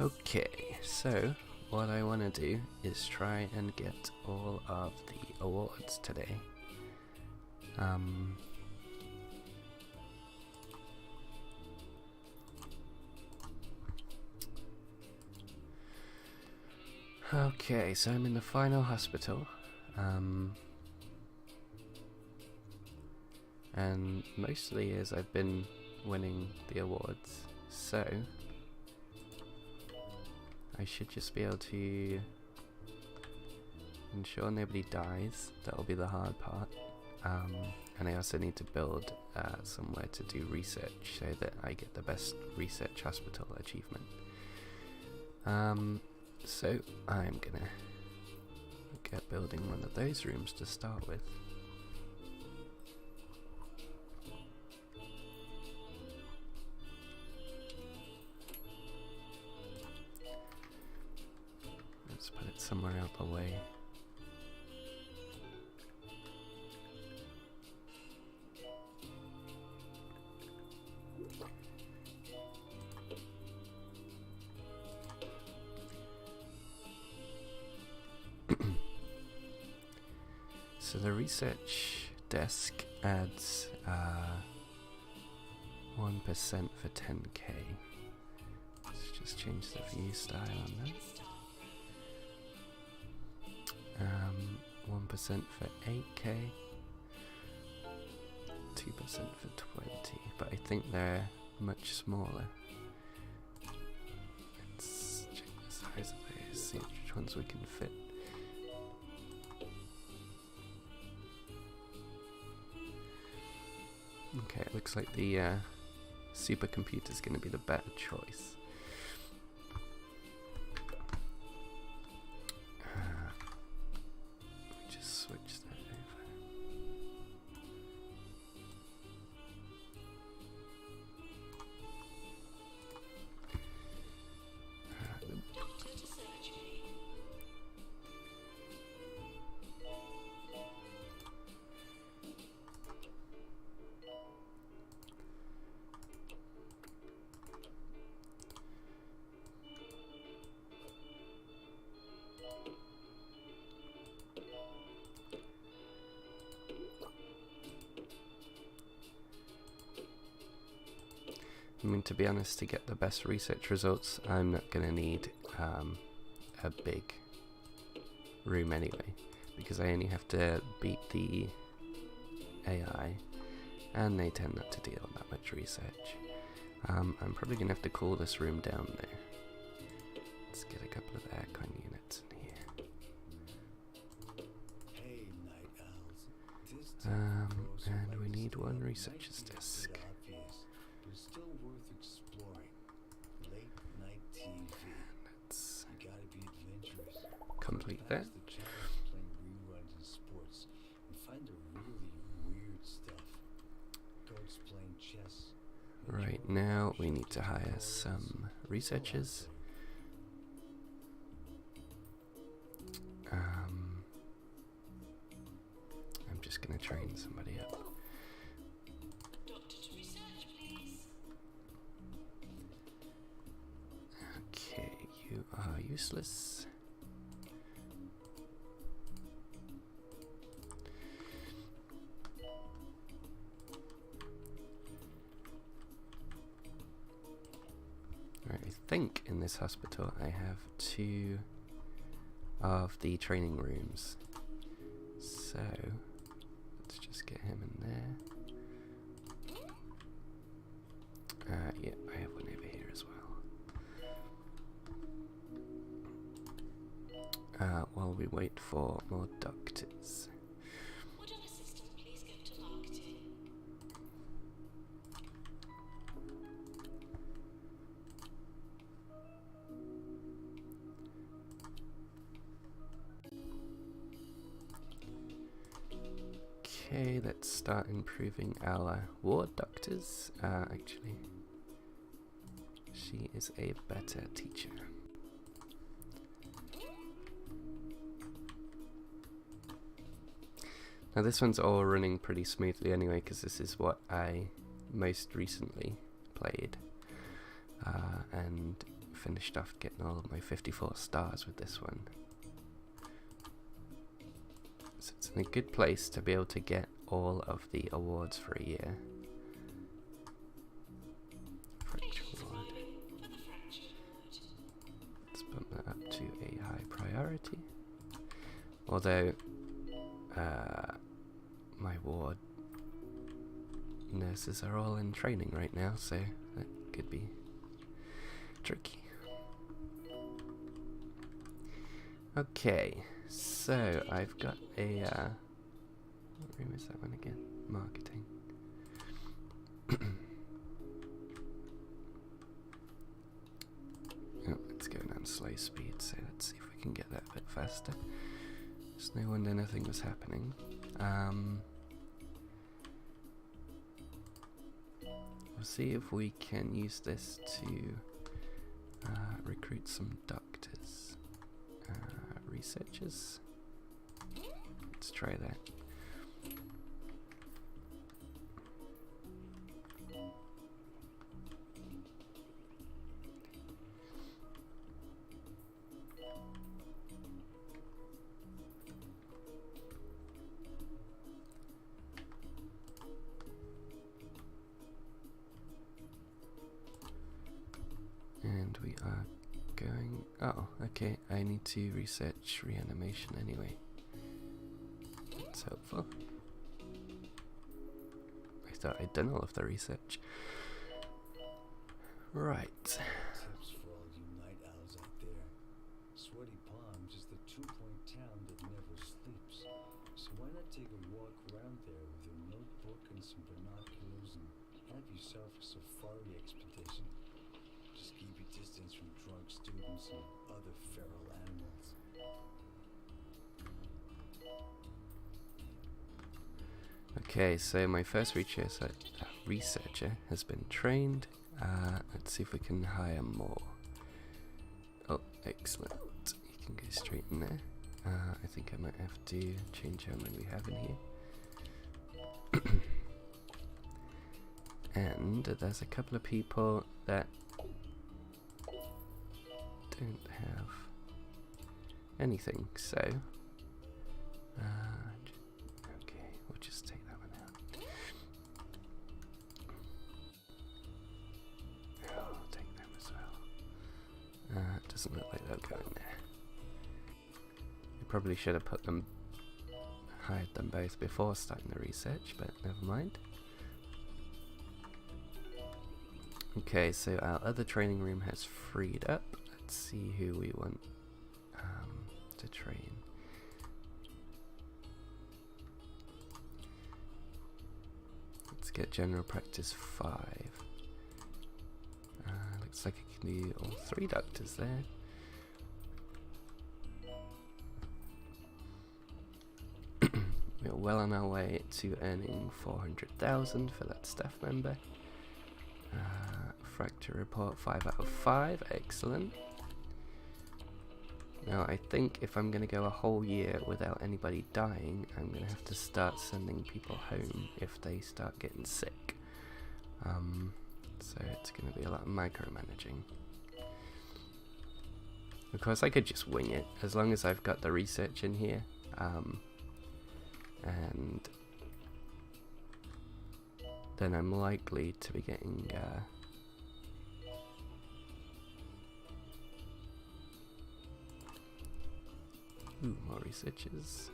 Okay, so what I want to do is try and get all of the awards today. Okay, so I'm in the final hospital, and most of the years I've been winning the awards, so I should just be able to ensure nobody dies. That'll be the hard part. And I also need to build somewhere to do research so that I get the best research hospital achievement. So I'm gonna get building one of those rooms to start with. Let's put it somewhere out the way. So the research desk adds 1% for 10k. Let's just change the view style on that. 1% for 8k, 2% for 20, but I think they're much smaller. Let's check the size of those, see which ones we can fit. Okay, it looks like the supercomputer is going to be the better choice. Just switch that over. I mean, to be honest, to get the best research results, I'm not going to need a big room anyway, because I only have to beat the AI, and they tend not to deal that much research. I'm probably going to have to cool this room down though. Let's get a couple of aircon units in here. Hey, night owls. And we need one researcher's desk. It's still worth exploring. Late night TV. Let's You gotta be adventurous. complete that. The challenge playing reruns in sports and find the really weird stuff. Goats playing chess. Right now we need to hire some researchers. I'm just gonna train somebody up. Okay, you are useless. Right, I think in this hospital I have 2 of the training rooms. So let's just get him in there. Yeah, I have one over here as well. While we wait for more doctors. Would an assistant please go to marketing? Okay, let's start improving our ward doctors. Actually, she is a better teacher. Now this one's all running pretty smoothly anyway, because this is what I most recently played and finished off getting all of my 54 stars with this one. So it's in a good place to be able to get all of the awards for a year. Fracture award. Let's bump that up to a high priority. Although my ward nurses are all in training right now, so that could be tricky. Okay, so I've got a what room is that one again? Marketing. Oh, it's going on slow speed, so let's see if we can get that a bit faster. There's no wonder nothing was happening. We'll see if we can use this to recruit some doctors. Researchers. Let's try that. And we are going... Oh, okay, I need to research reanimation anyway. That's helpful. I thought I'd done all of the research. Right. Tips for all you night owls out there. Sweaty Palms is the 2-point town that never sleeps. So why not take a walk around there with a notebook and some binoculars and have yourself a safari expedition. Just keep your distance from drunk students and other feral animals. Okay, so my first researcher has been trained. Let's see if we can hire more. Oh, excellent. You can go straight in there. I think I might have to change how many we have in here. And there's a couple of people that don't have anything, so okay, we'll just take that one out. I'll take them as well. It doesn't look like they'll go in there. You probably should have hired them both before starting the research, but never mind. Okay, so our other training room has freed up. Let's see who we want to train. Let's get general practice 5. Looks like I can do all 3 doctors there. We're well on our way to earning 400,000 for that staff member. Fracture report 5 out of 5, excellent. Now I think if I'm going to go a whole year without anybody dying, I'm going to have to start sending people home if they start getting sick. So it's going to be a lot of micromanaging. Of course I could just wing it, as long as I've got the research in here. And then I'm likely to be getting more researchers.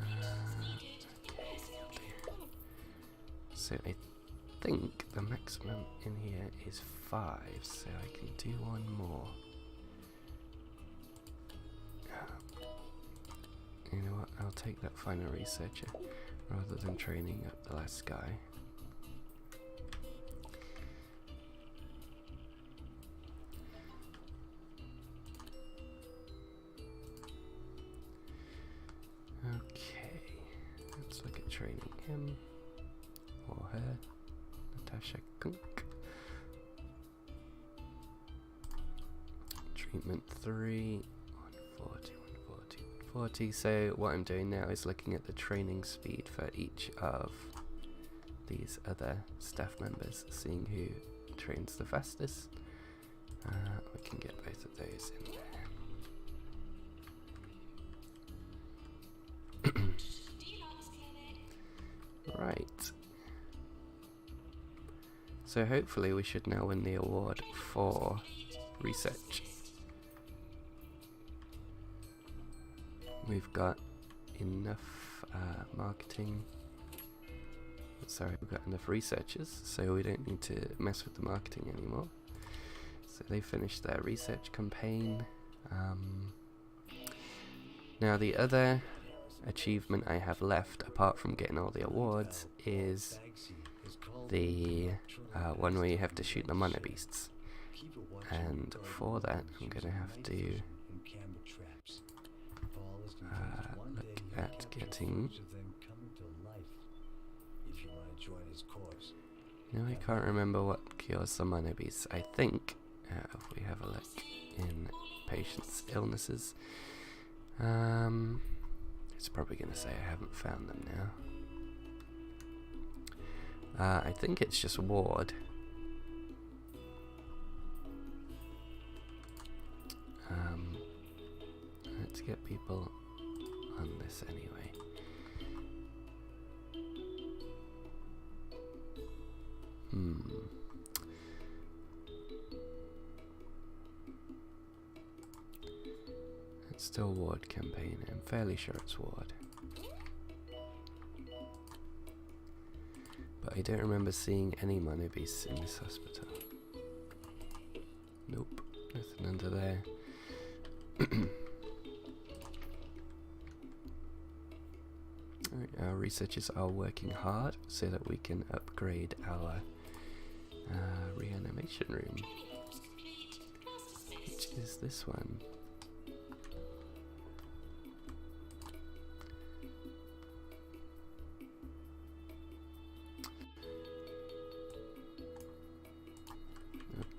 Okay. So I think the maximum in here is 5, so I can do one more. You know what, I'll take that final researcher rather than training up the last guy. Okay, let's look at training him or her. Natasha Kunk. Treatment 3, 140, 140, 140. So what I'm doing now is looking at the training speed for each of these other staff members, seeing who trains the fastest. We can get both of those in there. Deluxe clinic. Right. So hopefully we should now win the award for research. We've got enough marketing. Sorry, we've got enough researchers, so we don't need to mess with the marketing anymore. So they finished their research campaign. Now the other achievement I have left, apart from getting all the awards, is the one where you have to shoot the mana beasts. And for that, I'm going to have to look at getting... No, I can't remember what cures the mana beasts. I think, if we have a look in patients' illnesses, it's probably going to say I haven't found them now. I think it's just ward. Let's get people on this anyway. It's still ward campaign. I'm fairly sure it's ward. But I don't remember seeing any mana beasts in this hospital. Nope, nothing under there. Alright, our researchers are working hard so that we can upgrade our reanimation room, which is this one.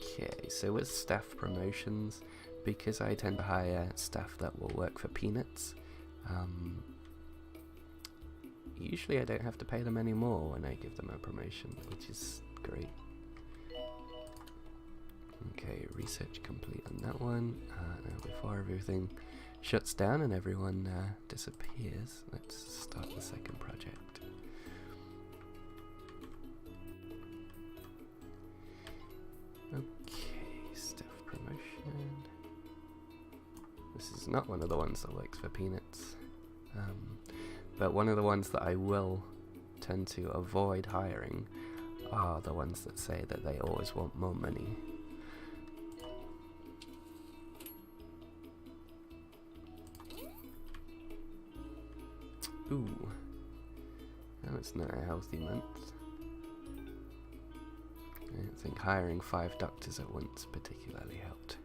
Okay, so with staff promotions, because I tend to hire staff that will work for peanuts, usually I don't have to pay them any more when I give them a promotion, which is great. Okay, research complete on that one. Now before everything shuts down and everyone disappears, let's start the second project. Okay, staff promotion. This is not one of the ones that works for peanuts, but one of the ones that I will tend to avoid hiring are the ones that say that they always want more money. Ooh, now it's not a healthy month. I don't think hiring 5 doctors at once particularly helped.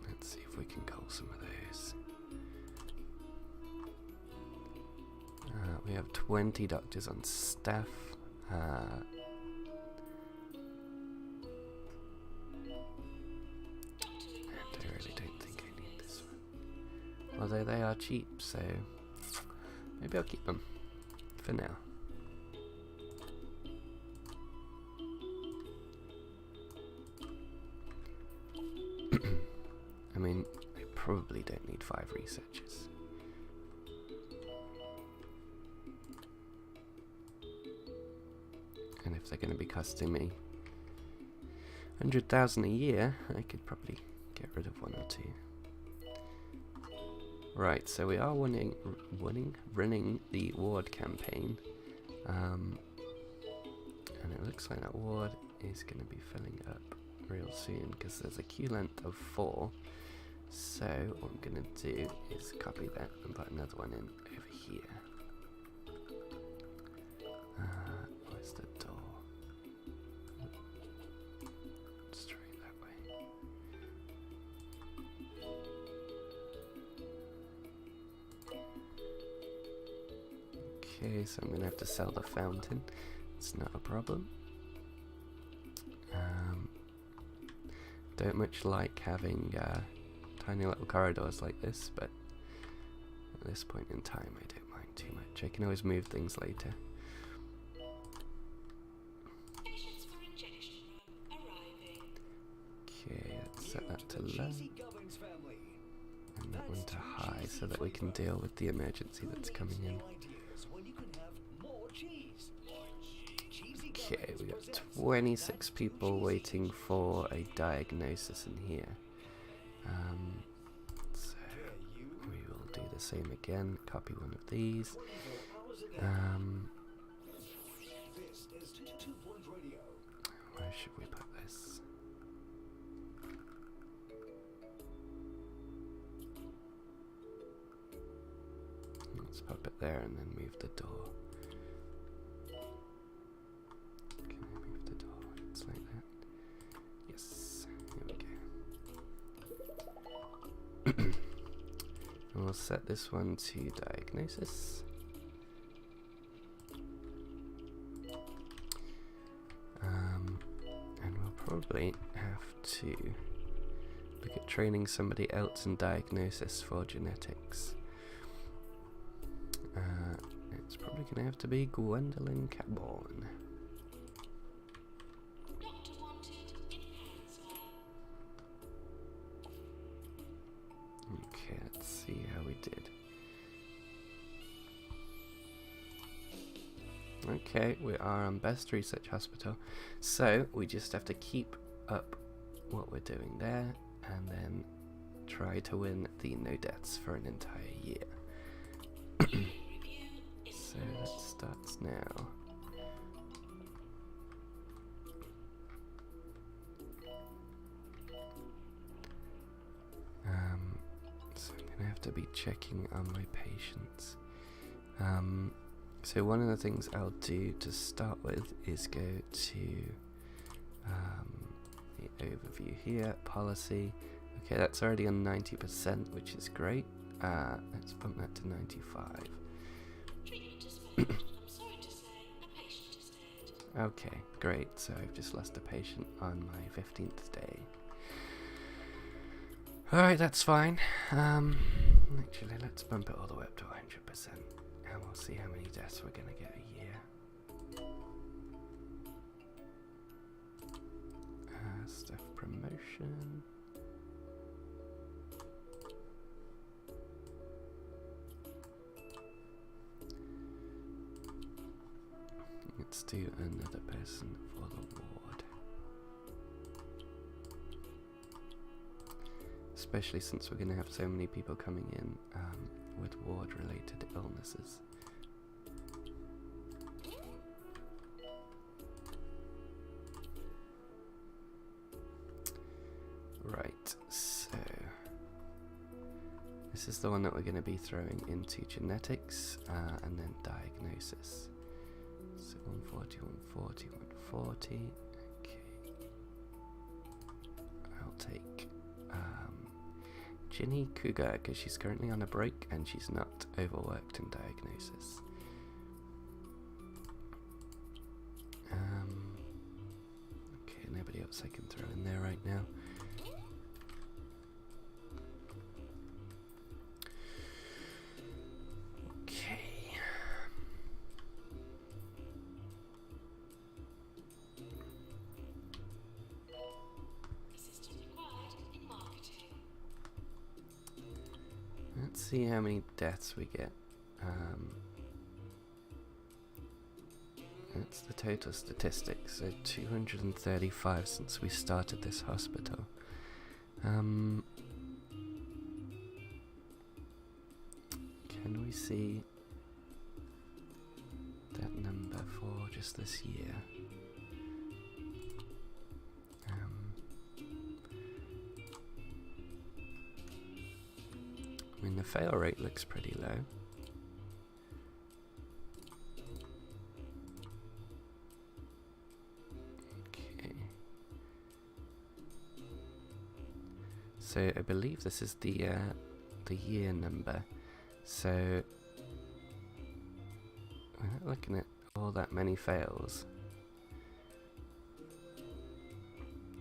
Let's see if we can cull some of those. We have 20 doctors on staff. Although they are cheap, so maybe I'll keep them for now. I mean, I probably don't need 5 researchers. And if they're going to be costing me 100,000 a year, I could probably get rid of 1 or 2. Right, so we are running the ward campaign, and it looks like that ward is going to be filling up real soon because there's a queue length of 4. So what I'm going to do is copy that and put another one in over here. Where's the door? Straight that way. Okay, so I'm going to have to sell the fountain. It's not a problem. Don't much like having tiny little corridors like this, but at this point in time I don't mind too much. I can always move things later. Okay, let's set that to low. And that one to high so that we can deal with the emergency that's coming in. Okay, we got 26 people waiting for a diagnosis in here. So we will do the same again. Copy one of these. Where should we put this? Let's pop it there and then move the door. Can I move the door? It's like that. Yes. Here we go. And we'll set this one to diagnosis. And we'll probably have to look at training somebody else in diagnosis for genetics. It's probably going to have to be Gwendolyn Caborn. Doctor wanted in Hanswell. Okay, let's see how we did. Okay, we are on Best Research Hospital. So, we just have to keep up what we're doing there and then try to win the no deaths for an entire year. So that starts now. So I'm gonna have to be checking on my patients. So one of the things I'll do to start with is go to the overview here, policy. Okay, that's already on 90%, which is great. Let's bump that to 95. Treatment has failed. I'm sorry to say, a patient is dead. Okay, great. So I've just lost a patient on my 15th day. Alright, that's fine. Actually, let's bump it all the way up to 100%. And we'll see how many deaths we're going to get a year. Staff promotion. Let's do another person for the ward. Especially since we're going to have so many people coming in with ward-related illnesses. Right, so this is the one that we're going to be throwing into genetics and then diagnosis. So 140, 140, 140. Okay. I'll take Ginny Cougar because she's currently on a break and she's not overworked in diagnosis. Okay, nobody else I can throw in there right now. Let's see how many deaths we get. That's the total statistics. So 235 since we started this hospital. Can we see that number for just this year? I mean, the fail rate looks pretty low. Okay. So I believe this is the year number. So we're not looking at all that many fails.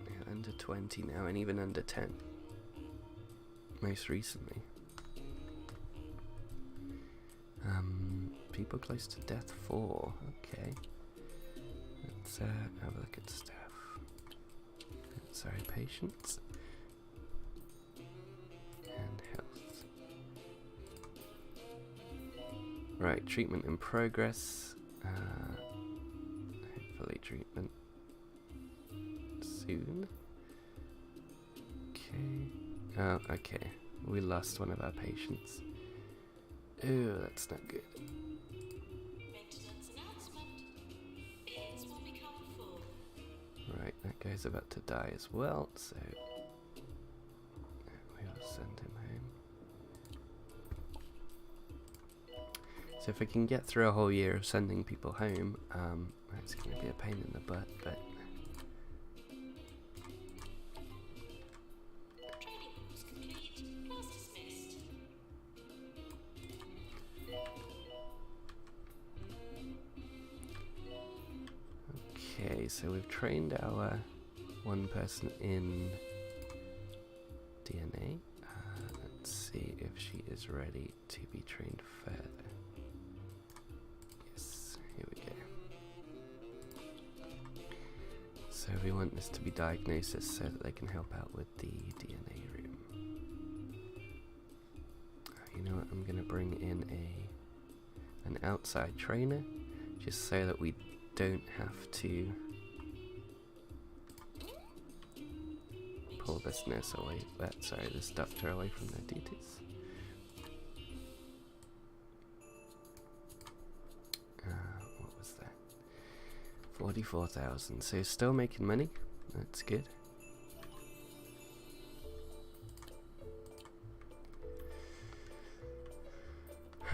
Yeah, under 20 now, and even under 10. Most recently. People close to death 4. Okay. Let's have a look at staff. sorry, patience and health. Right, treatment in progress. Hopefully treatment soon. Okay. Oh, okay. We lost one of our patients. Ooh, that's not good. Maintenance announcement. Bids will become full. Right, that guy's about to die as well, so we'll send him home. So if we can get through a whole year of sending people home, that's going to be a pain in the butt, but Training course complete. Class dismissed. okay, so we've trained our one person in DNA. Let's see if she is ready to be trained further. Yes, here we go. So we want this to be diagnosis so that they can help out with the DNA room. You know what, I'm going to bring in an outside trainer just so that we don't have to pull this nurse away, this doctor away from their duties. What was that? 44,000, so still making money, that's good.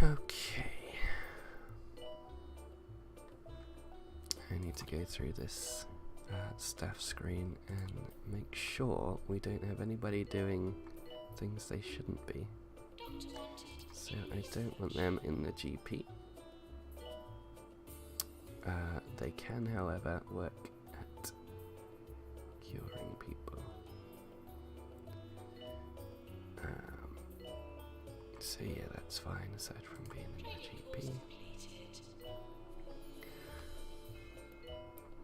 Okay. I need to go through this staff screen and make sure we don't have anybody doing things they shouldn't be. Doctor wanted. So I don't want them in the GP. They can, however, work at curing people. So yeah, that's fine aside from being in the GP.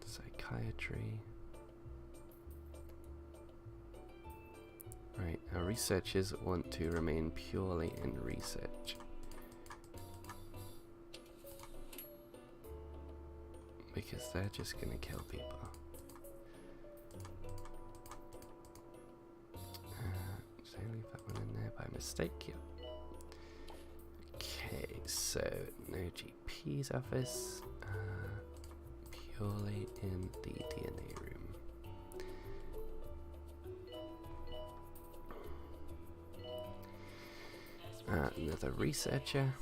Psychiatry. Right, our researchers want to remain purely in research. Because they're just gonna kill people. Did I leave that one in there by mistake? Yep. Okay, so no GP's office. Purely in the DNA room. Another researcher.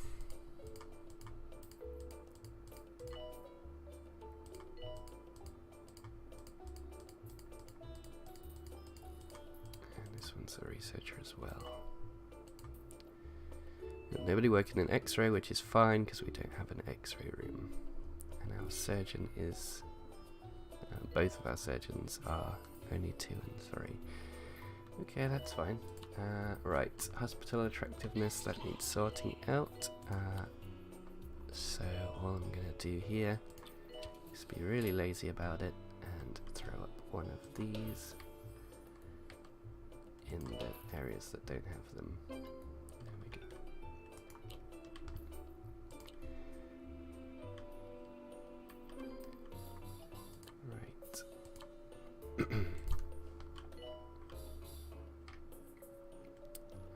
And this one's a researcher as well. Nobody working in X-ray, which is fine because we don't have an X-ray room. And our surgeon is... both of our surgeons are only 2 and 3. Okay, that's fine. Right, hospital attractiveness, that needs sorting out. So all I'm going to do here is be really lazy about it and throw up one of these in the areas that don't have them. There we go.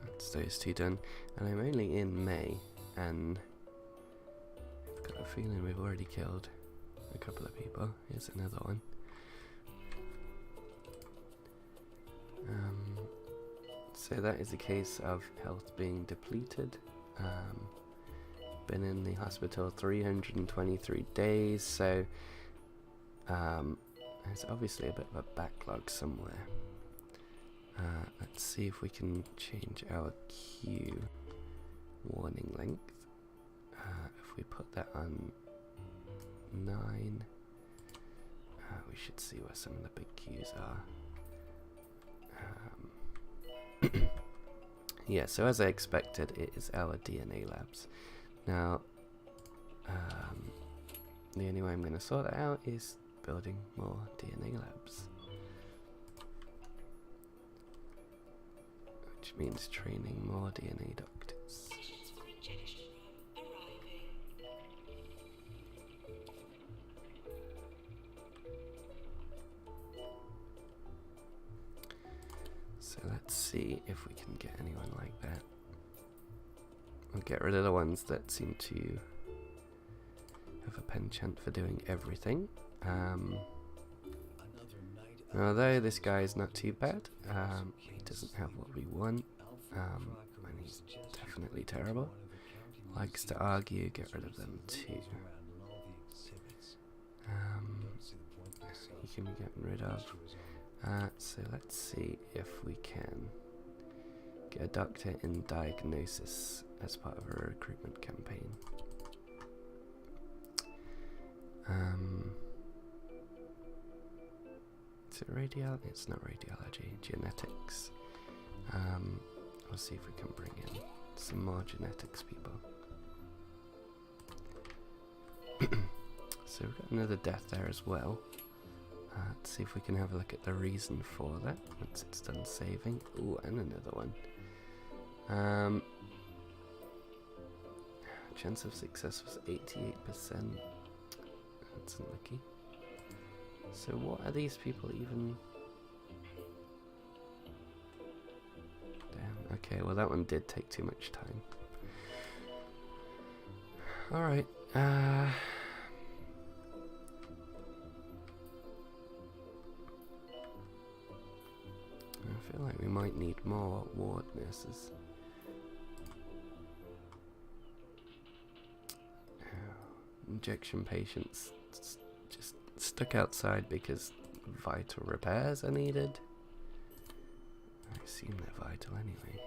That's those 2 done, and I'm only in May, and I've got a feeling we've already killed a couple of people. Here's another one. So that is a case of health being depleted. Been in the hospital 323 days, so there's obviously a bit of a backlog somewhere. Let's see if we can change our queue warning length. If we put that on 9, we should see where some of the big queues are. Yeah, so as I expected, it is our DNA labs. Now, the only way I'm going to sort that out is building more DNA labs. which means training more DNA doctors. Patients for injection room arriving. So let's see if we can get anyone like that. We'll get rid of the ones that seem to have a penchant for doing everything. Although this guy is not too bad, he doesn't have what we want, and he's definitely terrible. Likes to argue, get rid of them too. He can be gotten rid of. So let's see if we can get a doctor in diagnosis as part of a recruitment campaign. Is it radiology? It's not radiology, genetics. We'll see if we can bring in some more genetics people. So we've got another death there as well. Let's see if we can have a look at the reason for that once it's done saving. Ooh, and another one. Chance of success was 88%. That's unlucky. So what are these people even... Damn, okay, well that one did take too much time. Alright, I feel like we might need more ward nurses. Injection patients just stuck outside because vital repairs are needed. I assume they're vital anyway.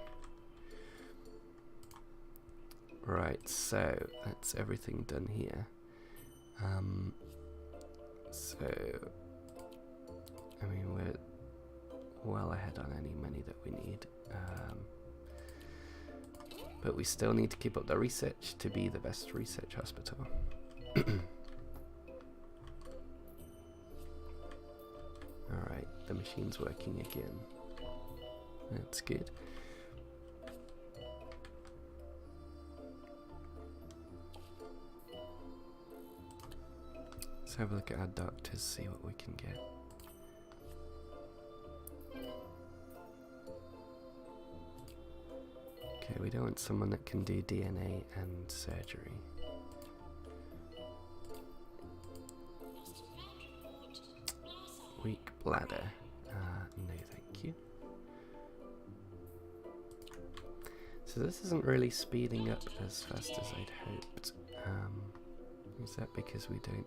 Right, so that's everything done here. So I mean we're well ahead on any money that we need. But we still need to keep up the research to be the best research hospital. Alright, the machine's working again. That's good. Let's have a look at our doctors, see what we can get. Okay, we don't want someone that can do DNA and surgery. Weak bladder. No thank you. So this isn't really speeding up as fast as I'd hoped. Is that because we don't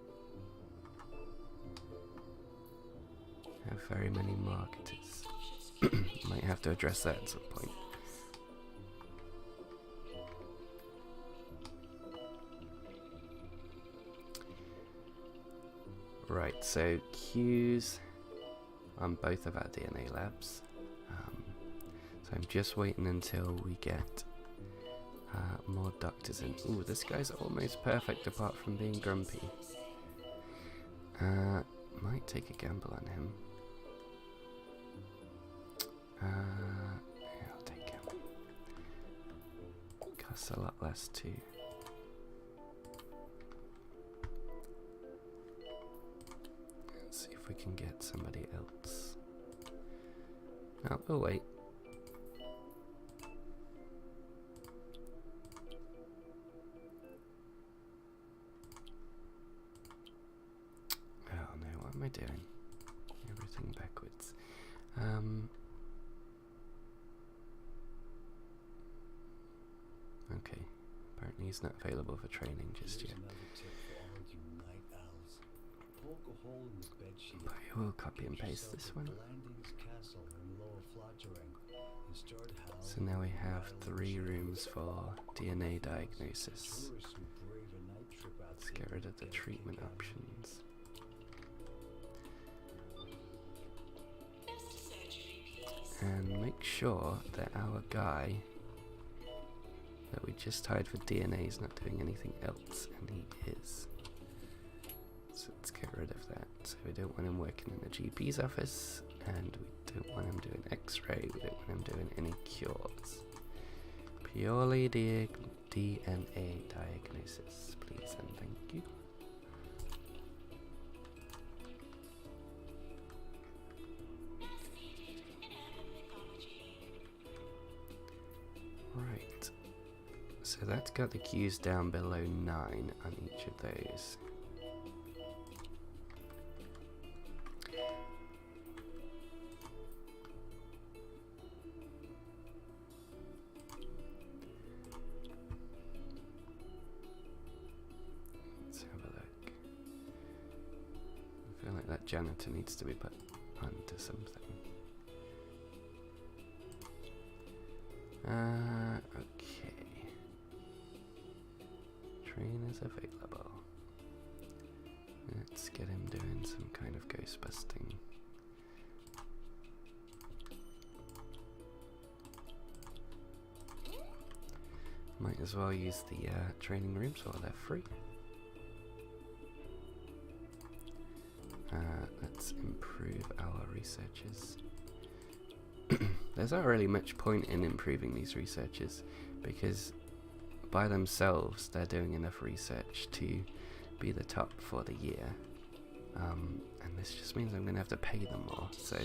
have very many marketers? Might have to address that at some point. Right, so queues on both of our DNA labs. So I'm just waiting until we get more doctors in. Ooh, this guy's almost perfect apart from being grumpy. Might take a gamble on him. Yeah, I'll take him. Costs a lot less too. Let's see if we can get somebody else. Oh wait. Oh no, what am I doing? Everything backwards. Okay. Apparently he's not available for training just yet. But I will copy and paste this one. So now we have 3 rooms for DNA diagnosis. Let's get rid of the treatment options. And make sure that our guy that we just hired for DNA is not doing anything else, and he is. So let's get rid of that. So we don't want him working in the GP's office, and we don't want him doing X-ray. We don't want him doing any cures. Purely DNA diagnosis, please and thank you. Right. So that's got the Q's down below 9 on each of those. Let's have a look. I feel like that janitor needs to be put onto something. Okay. Trainers available. Let's get him doing some kind of ghost busting. Might as well use the training rooms while they're free. Let's improve our researchers. There's not really much point in improving these researchers because by themselves they're doing enough research to be the top for the year, and this just means I'm going to have to pay them more, so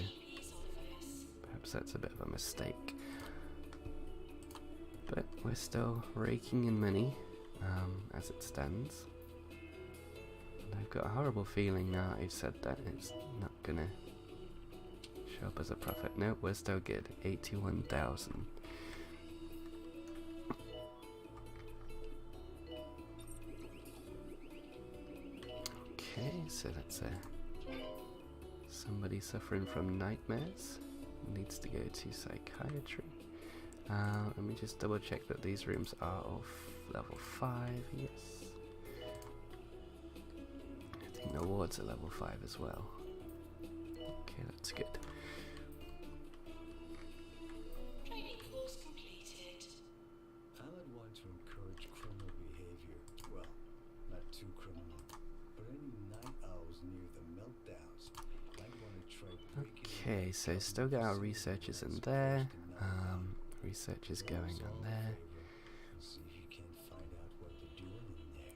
perhaps that's a bit of a mistake. But we're still raking in money as it stands, and I've got a horrible feeling now I've said that it's not going to show up as a profit. Nope, we're still good. 81,000. Okay, so that's somebody suffering from nightmares. Needs to go to psychiatry. Let me just double check that these rooms are of level 5. Yes. I think the wards are level 5 as well. Okay, that's good. Training course completed. I would want to encourage criminal behavior. Well, not too criminal, but any night owls near the meltdowns might want to try breaking. Okay, so still got our researchers in there. Researchers going on there. See if you can find out what they're doing in there.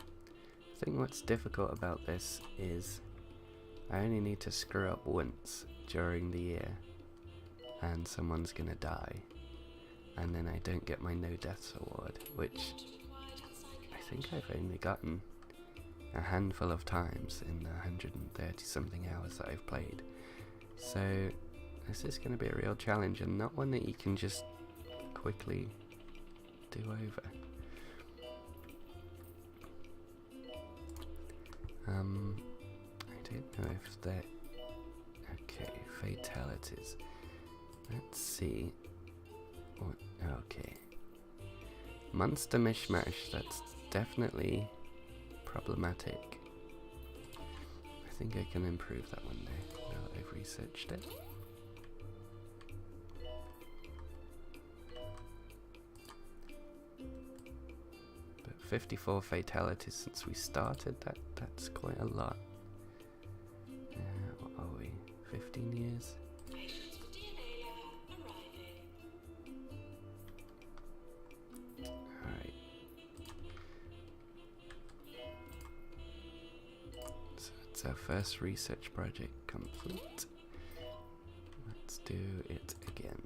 I think what's difficult about this is I only need to screw up once during the year and someone's gonna die, and then I don't get my no deaths award, which I think I've only gotten a handful of times in the 130 something hours that I've played. So this is going to be a real challenge, and not one that you can just quickly do over. I don't know if they're... Okay, fatalities. Let's see. What? Okay. Monster mishmash, that's definitely problematic. I think I can improve that one now that I've researched it. But 54 fatalities since we started, that's quite a lot. What are we? 15 years? Patients for DNA lab arriving. Alright. So it's our first research project complete. Let's do it again.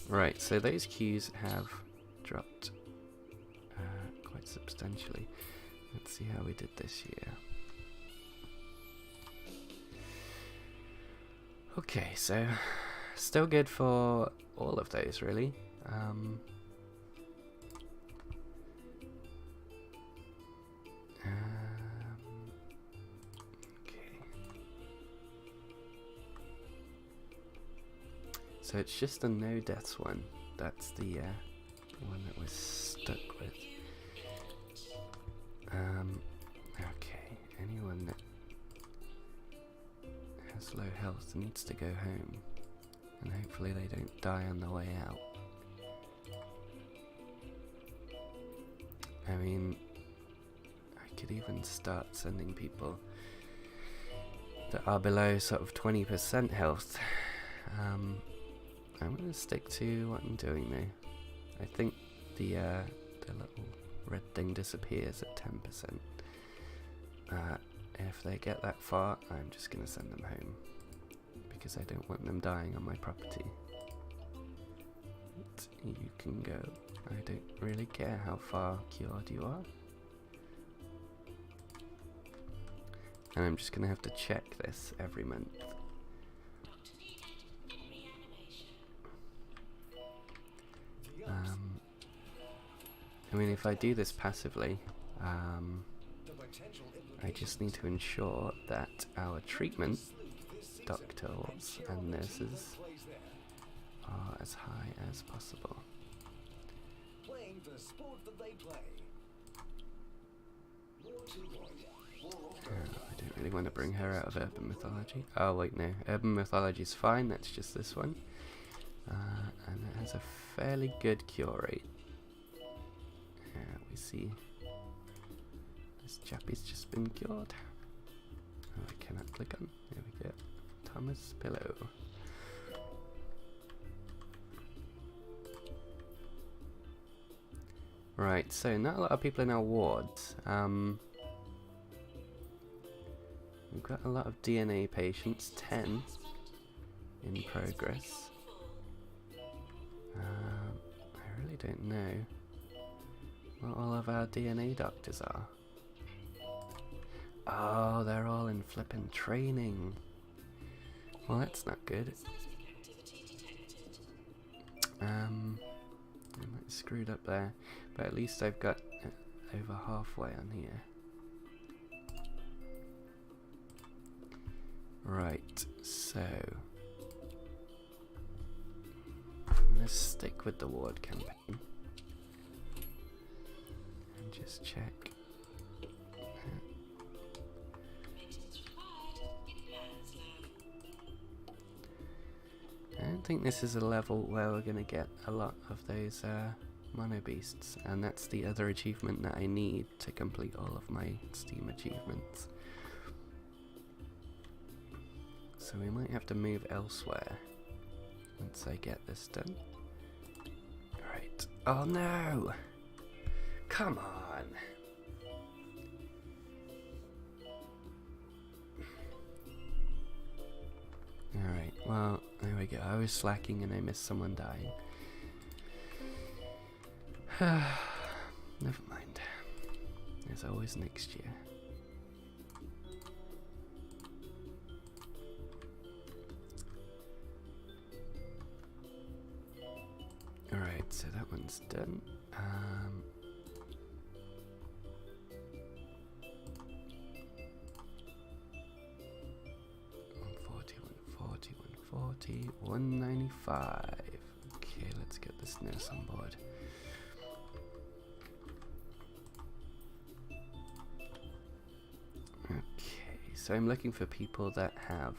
Right, so those queues have dropped quite substantially. Let's see how we did this year. Okay, so still good for all of those, really. Okay. So it's just the no deaths one. That's the one that we're stuck with. Okay, anyone that has low health needs to go home, and hopefully they don't die on the way out. I mean, could even start sending people that are below sort of 20% health. I'm going to stick to what I'm doing now. I think the little red thing disappears at 10%. If they get that far, I'm just going to send them home, because I don't want them dying on my property. But you can go. I don't really care how far cured you are. And I'm just going to have to check this every month. Doctor needed in reanimation. I mean, if I do this passively, I just need to ensure that our treatment doctors and nurses are as high as possible. Playing the sport that they play. More to I don't really want to bring her out of urban mythology. Oh wait, no, urban mythology's fine, that's just this one. And it has a fairly good cure rate. We see this chappie's just been cured. Oh, I cannot click on. There we go. Thomas Pillow. Right, so not a lot of people in our wards. We've got a lot of DNA patients, 10 in progress. I really don't know what all of our DNA doctors are. Oh, they're all in flippin' training. Well, that's not good. I might have screwed up there, but at least I've got over halfway on here. Right, so I'm gonna stick with the ward campaign and just check. I don't think this is a level where we're gonna get a lot of those mono beasts, and that's the other achievement that I need to complete all of my Steam achievements. So we might have to move elsewhere once I get this done. Right. Oh no! Come on! Alright, well, there we go. I was slacking and I missed someone dying. Never mind. There's always next year. Alright, so that one's done. 195. Okay, let's get this nurse on board. Okay, so I'm looking for people that have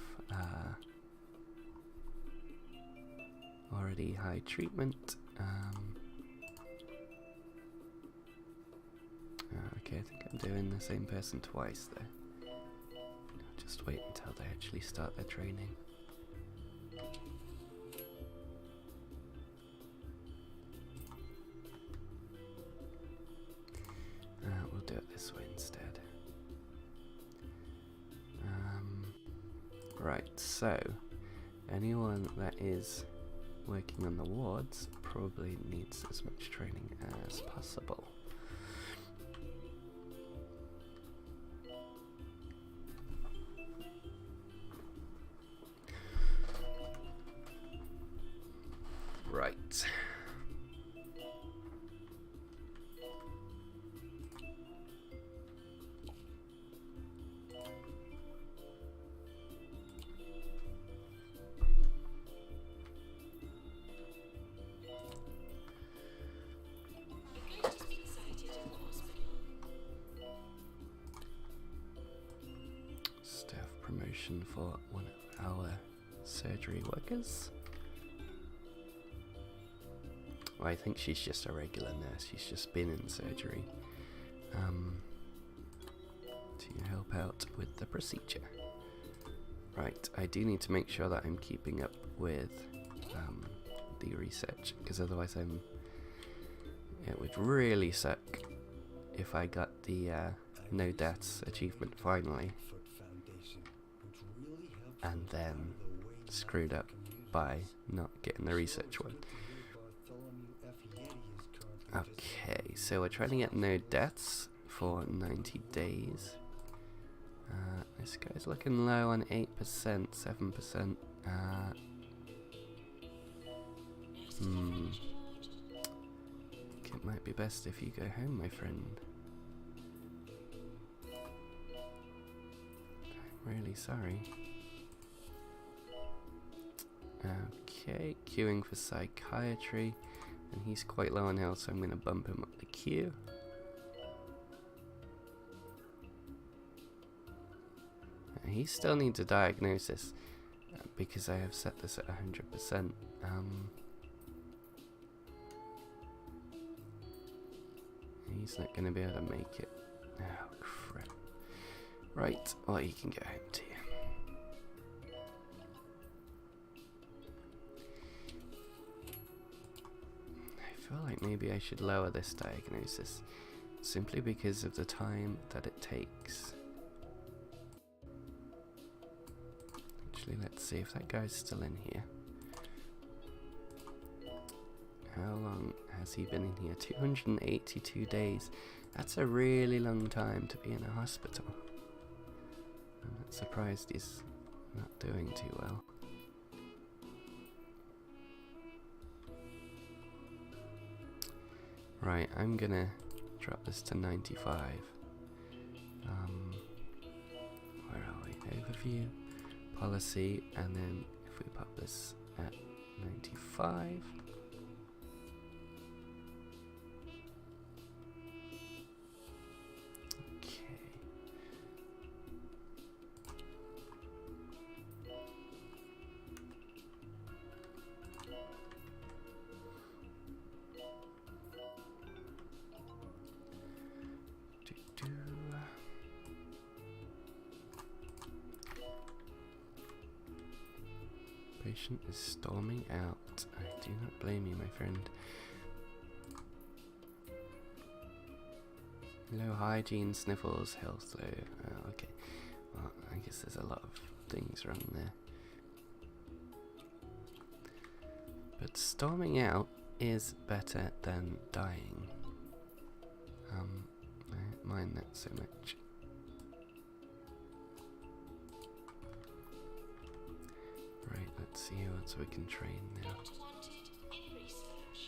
already high treatment. Okay, I think I'm doing the same person twice there. I'll just wait until they actually start their training. We'll do it this way instead. Right, so anyone that is working on the wards probably needs as much training as possible. Right. Staff promotion for one of our surgery workers. Well, I think she's just a regular nurse. She's just been in surgery. to help out with the procedure. Right, I do need to make sure that I'm keeping up with the research, because otherwise it would really suck if I got the no deaths achievement finally and then screwed up by not getting the research one. Okay, so we're trying to get no deaths for 90 days. This guy's looking low on 8%, 7%. It might be best if you go home, my friend. I'm really sorry. Okay, queuing for psychiatry, and he's quite low on health, so I'm going to bump him up the queue. He still needs a diagnosis because I have set this at 100%. He's not going to be able to make it. Oh, crap. Right, well, you can go home to you. I feel like maybe I should lower this diagnosis simply because of the time that it takes. Actually, let's see if that guy's still in here. How long has he been in here? 282 days. That's a really long time to be in a hospital. I'm not surprised he's not doing too well. Right, I'm gonna drop this to 95. Where are we? Overview, policy, and then if we pop this at 95. Patient is storming out. I do not blame you, my friend. Low hygiene, sniffles, health low. Oh, okay. Well, I guess there's a lot of things wrong there. But storming out is better than dying. I don't mind that so much. Right, let's see who else we can train now. Not wanted in research.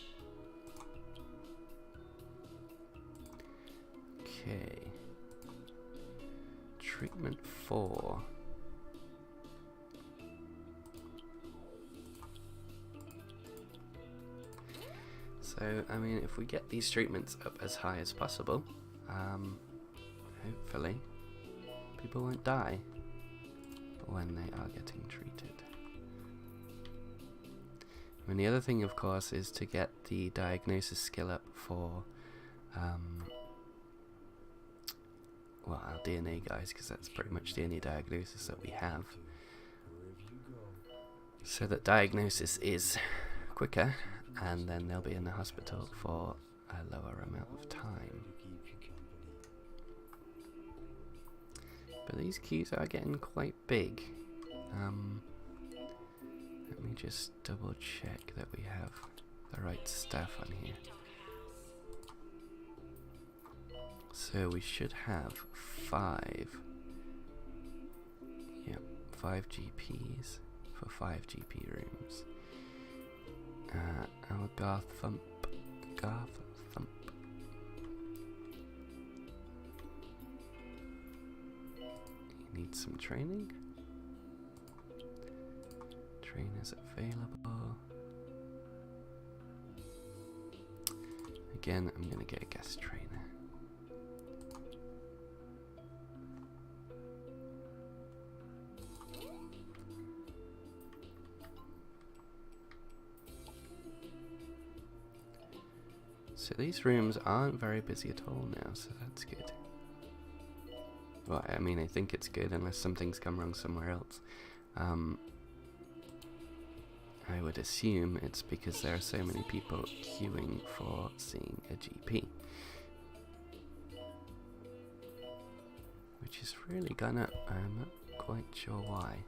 Okay. Treatment 4. So, I mean, if we get these treatments up as high as possible, hopefully people won't die when they are getting treated. And the other thing, of course, is to get the diagnosis skill up for well, our DNA guys, because that's pretty much the only diagnosis that we have. So that diagnosis is quicker, and then they'll be in the hospital for a lower amount of time. But these queues are getting quite big. Let me just double check that we have the right staff on here. So we should have 5. Yep, 5 GPs for 5 GP rooms. Our Garth Thump. He needs some training. Trainers available. Again, I'm gonna get a guest trainer. So these rooms aren't very busy at all now, so that's good. Well, I mean, I think it's good unless something's come wrong somewhere else. I would assume it's because there are so many people queuing for seeing a GP. Which has really gone up. I'm not quite sure why.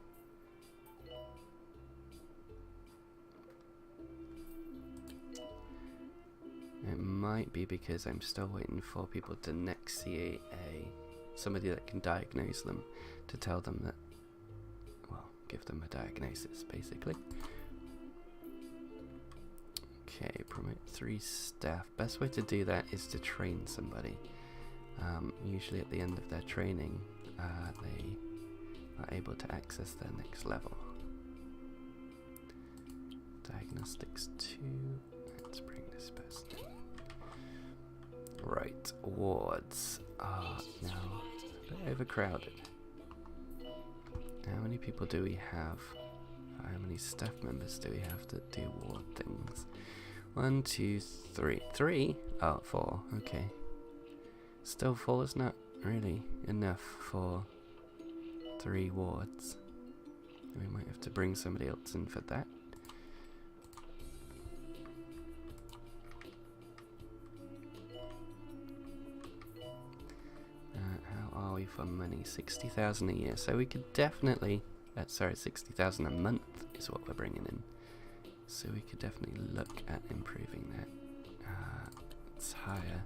It might be because I'm still waiting for people to next see somebody that can diagnose them, to tell them that, well, give them a diagnosis, basically. Okay, promote 3 staff. Best way to do that is to train somebody. Usually at the end of their training, they are able to access their next level. Diagnostics 2. Let's bring this person in. Right, wards are now a bit overcrowded. How many people do we have? How many staff members do we have that do ward things? 1, 2, 3. 3? Oh, 4. Okay. Still 4 is not really enough for 3 wards. We might have to bring somebody else in for that. How are we for money? 60,000 a year. So we could definitely... sorry, 60,000 a month is what we're bringing in. So we could definitely look at improving that. It's higher.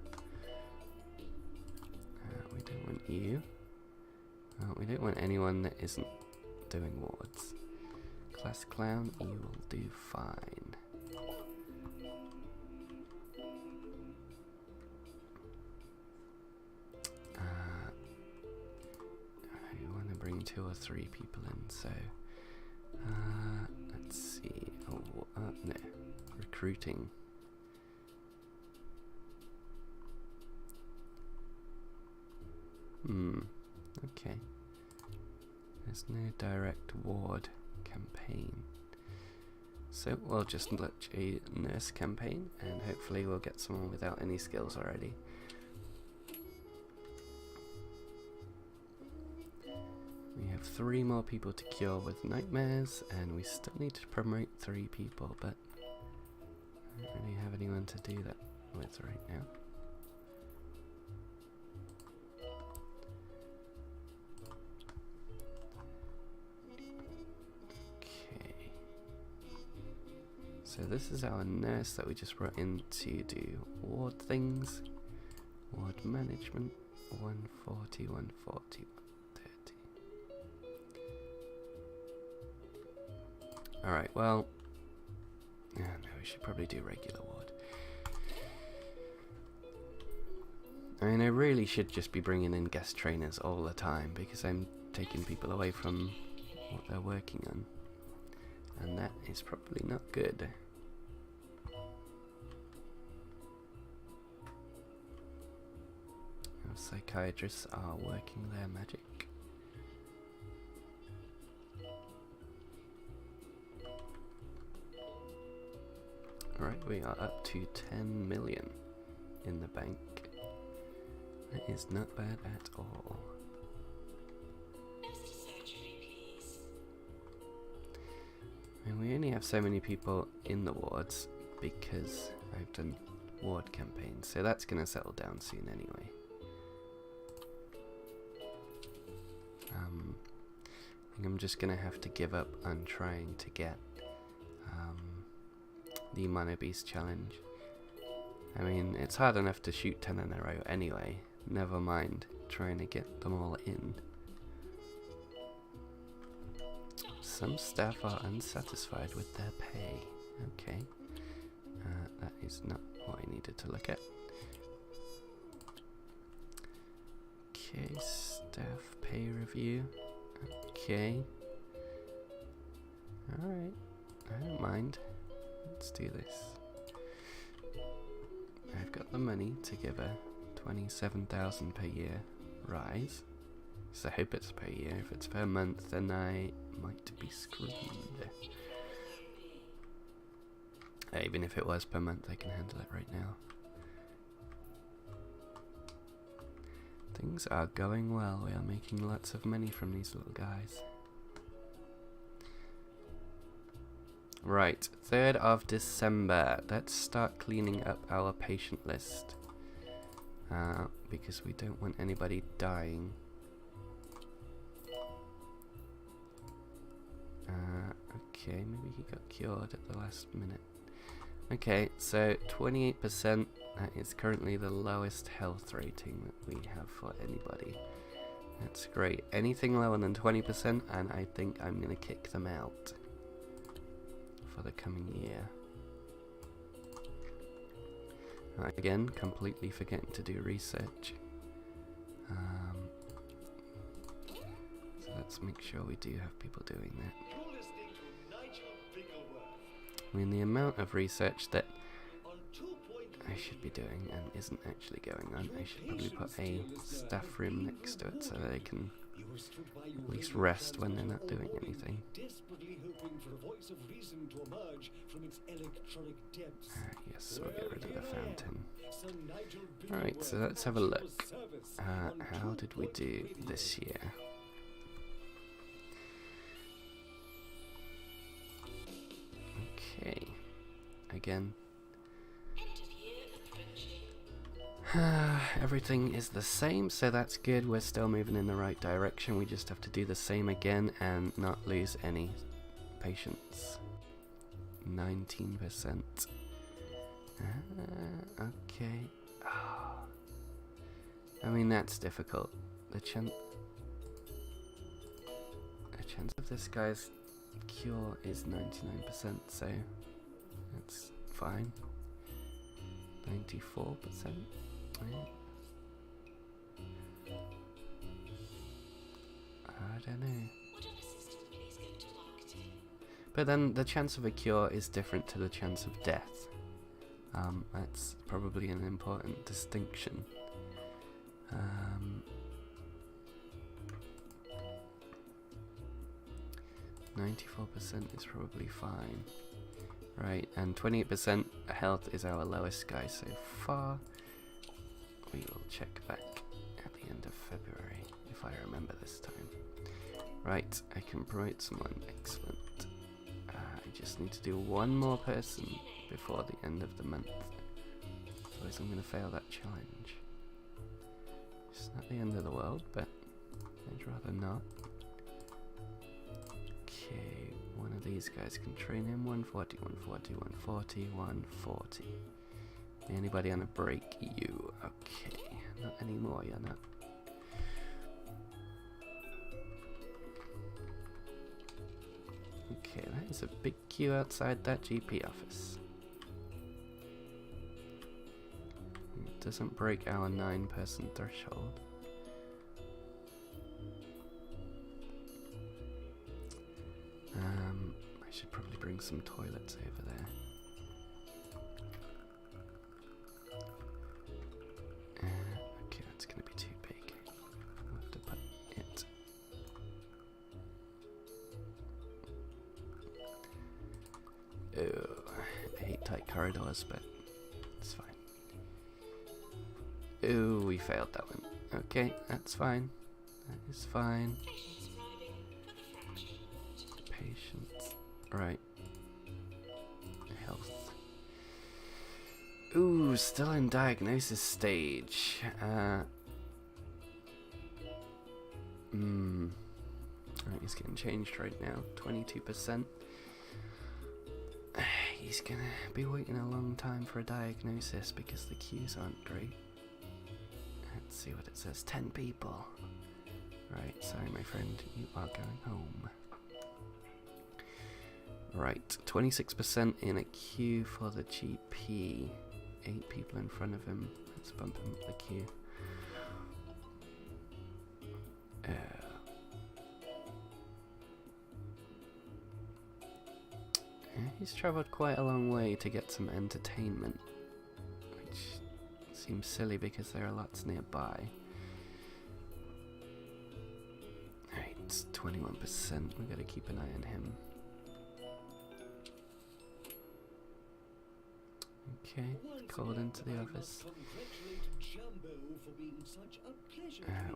We don't want you. We don't want anyone that isn't doing wards. Class clown, you will do fine. I want to bring 2 or 3 people in, so let's see. No, recruiting. Okay. There's no direct ward campaign. So we'll just launch a nurse campaign and hopefully we'll get someone without any skills already. We have 3 more people to cure with nightmares and we still need to promote 3 people, but I don't really have anyone to do that with right now. So this is our nurse that we just brought in to do ward things. Ward management, 140, 140, 130. Alright, well, no, we should probably do regular ward. I mean, I really should just be bringing in guest trainers all the time because I'm taking people away from what they're working on. And that is probably not good. Our psychiatrists are working their magic. Alright, we are up to 10 million in the bank. That is not bad at all. Next surgery, please. And we only have so many people in the wards because I've done ward campaigns, so that's going to settle down soon anyway. I think I'm just going to have to give up on trying to get the Mono Beast challenge. I mean, it's hard enough to shoot 10 in a row anyway, never mind trying to get them all in. Some staff are unsatisfied with their pay. Okay. That is not what I needed to look at. Okay, staff pay review. Okay. Alright. I don't mind. Let's do this. I've got the money to give a 27,000 per year rise. So I hope it's per year. If it's per month, then I might be screwed. Even if it was per month, I can handle it right now. Things are going well. We are making lots of money from these little guys. Right, 3rd of December. Let's start cleaning up our patient list. Because we don't want anybody dying. Okay, maybe he got cured at the last minute. Okay, so 28%. That is currently the lowest health rating that we have for anybody. That's great. Anything lower than 20%, and I think I'm going to kick them out for the coming year. Again, completely forgetting to do research. So let's make sure we do have people doing that. I mean, the amount of research that I should be doing and isn't actually going on, I should probably put a staff room next to it so that they can at least rest when they're not doing anything. Yes, we'll get rid of the fountain. Alright, so let's have a look. How did we do this year? Okay. Again. Everything is the same, so that's good. We're still moving in the right direction. We just have to do the same again and not lose any patients. 19%. Okay. Oh. I mean, that's difficult. The chance of this guy's cure is 99%, so that's fine. 94%. Right. I don't know. But then the chance of a cure is different to the chance of death. That's probably an important distinction. 94% is probably fine. Right, and 28% health is our lowest guy so far. We will check back at the end of February, if I remember this time. Right, I can promote someone. Excellent. I just need to do one more person before the end of the month. Otherwise I'm going to fail that challenge. It's not the end of the world, but I'd rather not. Okay, one of these guys can train him. 140, 140, 140, 140. Anybody on a break? You. Okay, not anymore, you're not. Okay, that is a big queue outside that GP office. It doesn't break our 9-person threshold. I should probably bring some toilets over there. Okay, that's going to be too big. I'll have to put it. Oh, I hate tight corridors, but it's fine. Oh, we failed that one. Okay, that's fine. That is fine. Patience. Right. Health. Ooh, still in diagnosis stage. Right, he's getting changed right now. 22%. He's gonna be waiting a long time for a diagnosis because the queues aren't great. Let's see what it says. 10 people. Right, sorry my friend, you are going home. Right, 26% in a queue for the GP. 8 people in front of him. Let's bump him up the queue. He's travelled quite a long way to get some entertainment, which seems silly because there are lots nearby. Right, it's 21%. We've got to keep an eye on him. Okay, called into the office.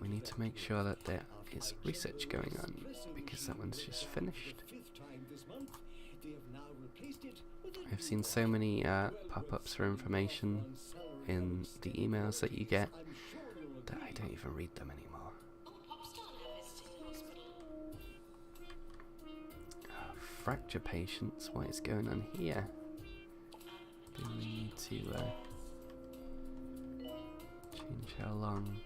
We need to make sure that there is research going on, because that one's just finished. I've seen so many pop-ups for information in the emails that you get that I don't even read them anymore. Fracture patients, what is going on here? Do we need to change how long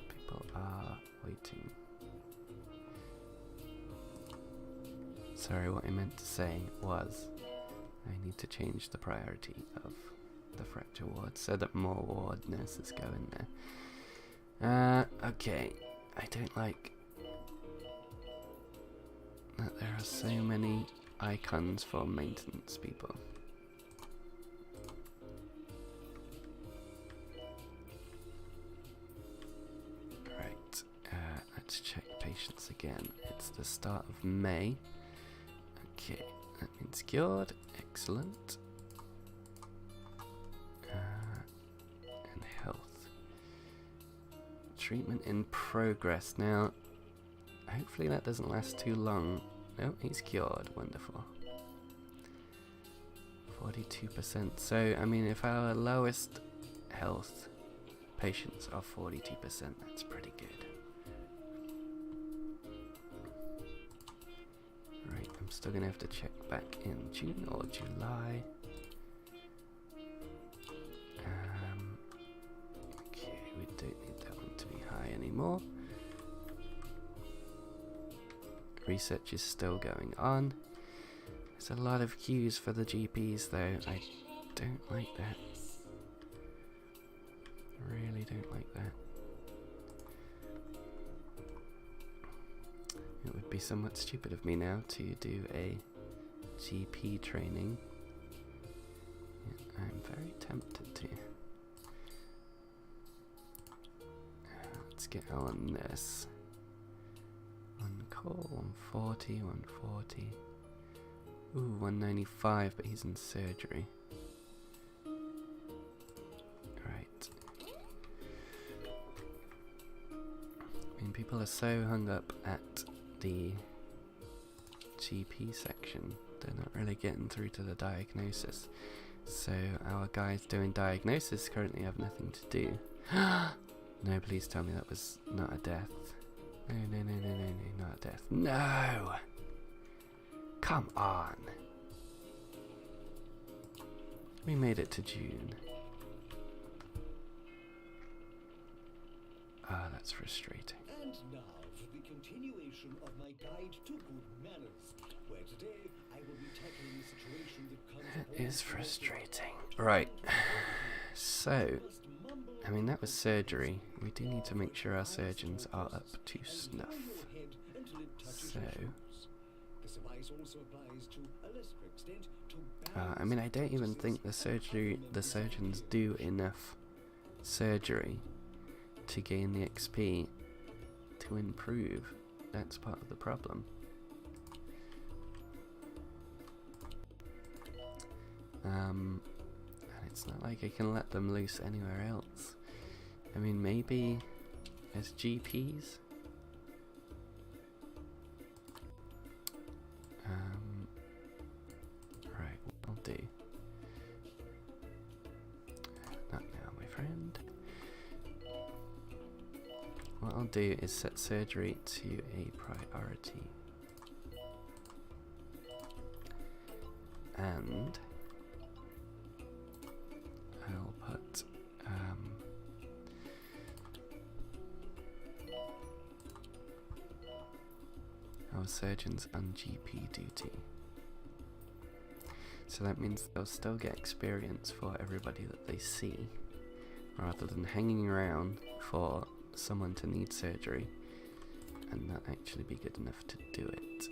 people are waiting? Sorry, what I meant to say was I need to change the priority of the fracture ward so that more ward nurses go in there. Okay, I don't like that there are so many icons for maintenance people. Right, let's check patients again. It's the start of May. Okay, that means cured. Excellent. And health. Treatment in progress. Now, hopefully that doesn't last too long. No, he's cured. Wonderful. 42%. So, I mean, if our lowest health patients are 42%, that's pretty good. Right, I'm still going to have to check back in June or July. Okay, we don't need that one to be high anymore. Research is still going on. There's a lot of queues for the GPs though. I don't like that. Really don't like that. It would be somewhat stupid of me now to do a GP training. I'm very tempted to. Let's get our nurse. One call, 140, 140. Ooh, 195, but he's in surgery. Right. I mean, people are so hung up at the GP section, they're not really getting through to the diagnosis. So our guys doing diagnosis currently have nothing to do. No, please tell me that was not a death. No, no, no, no, no, no, not a death. No! Come on! We made it to June. Ah, that's frustrating. And now for the continuation of my guide to good manners, where today I will be tackling a situation that comes That is frustrating. Right. So, I mean, that was surgery. We do need to make sure our surgeons are up to snuff. So, I mean, I don't even think the surgeons do enough surgery to gain the XP to improve. That's part of the problem. And it's not like I can let them loose anywhere else. I mean, maybe as GPs? Right, what I'll do. Not now, my friend. What I'll do is set surgery to a priority. And I'll put our surgeons on GP duty. So that means they'll still get experience for everybody that they see, rather than hanging around for someone to need surgery and not actually be good enough to do it.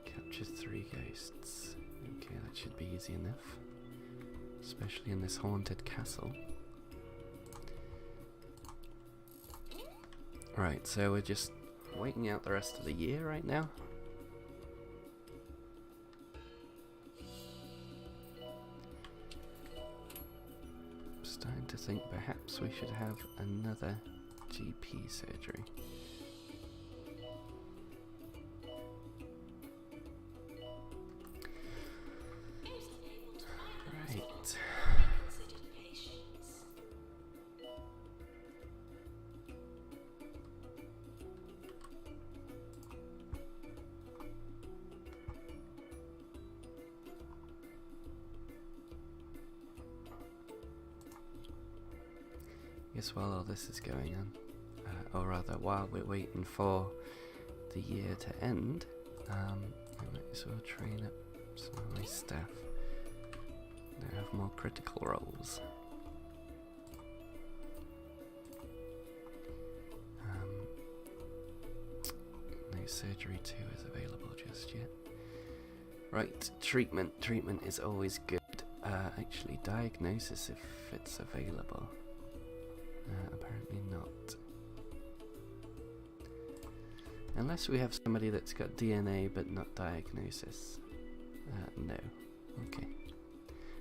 Capture 3 ghosts. Okay, that should be easy enough, especially in this haunted castle. Right, so we're just waiting out the rest of the year right now. Starting to think perhaps we should have another GP surgery. Right. Considered patients. Guess while all this is going on, or rather while we're waiting for the year to end, I might as well train up some of my staff. They have more critical roles. No surgery 2 is available just yet. Right, treatment. Treatment is always good. Actually, diagnosis if it's available. Apparently not. Unless we have somebody that's got DNA but not diagnosis. No. Okay.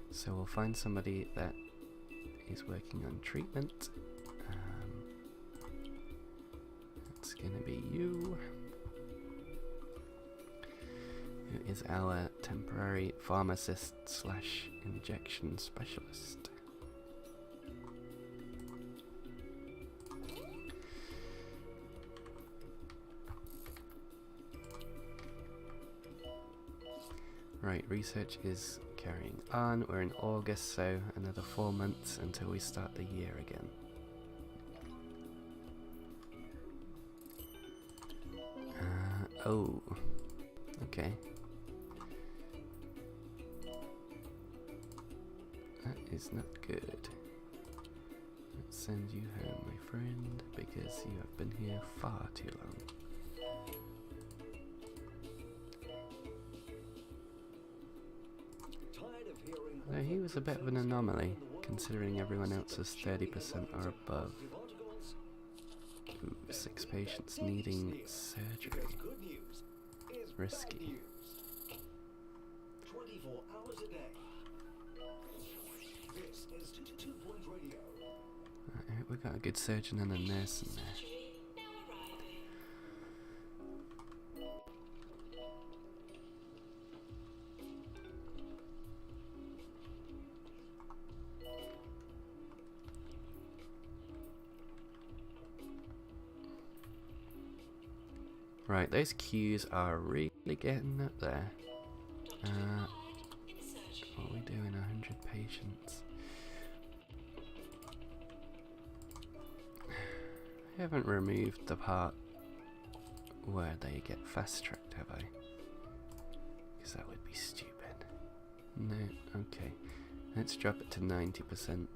So we'll find somebody that is working on treatment. It's gonna be you. Who is our temporary pharmacist / injection specialist. Right, research is carrying on. We're in August, so another 4 months until we start the year again. Oh, okay. That is not good. Let's send you home, my friend, because you have been here far too long. Though he was a bit of an anomaly, considering everyone else was 30% or above. Ooh, 6 patients needing surgery. Risky. 24 hours a day. This is 2-Point Radio. Right, we got a good surgeon and a nurse in there. Surgery now arriving. Right, those queues are really getting up there. Doctor required in surgery. What are we doing? 100 patients. I haven't removed the part where they get fast tracked, have I? Because that would be stupid. No, okay. Let's drop it to 90%.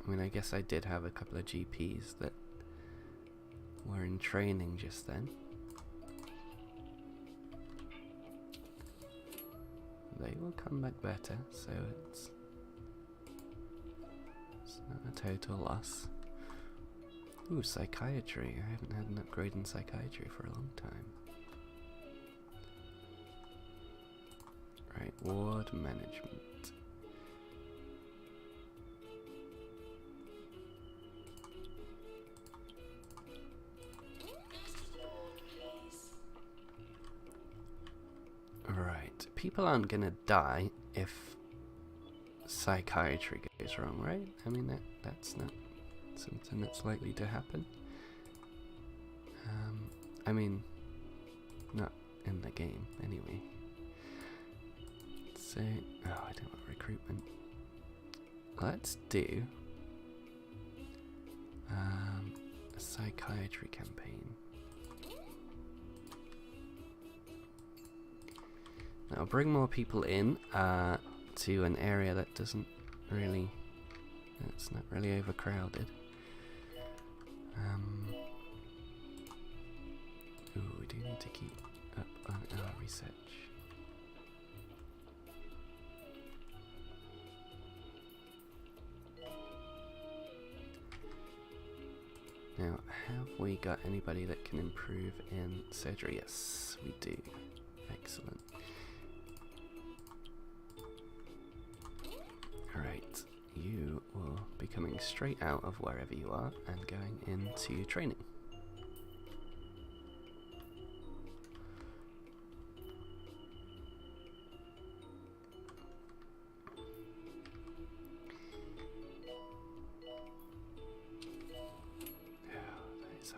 I mean, I guess I did have a couple of GPs that were in training just then. They will come back better, so it's not a total loss. Ooh, psychiatry. I haven't had an upgrade in psychiatry for a long time. Right, ward management. Next to the board, please. Right, people aren't gonna die if psychiatry goes wrong, right? I mean, that's not something that's likely to happen. I mean, not in the game, anyway. So, oh, I don't want recruitment. Let's do a psychiatry campaign. That'll bring more people in to an area that doesn't really, it's not really overcrowded. Ooh, we do need to keep up on our research. Now, have we got anybody that can improve in surgery? Yes, we do. Excellent. Alright, you will be coming straight out of wherever you are and going into training.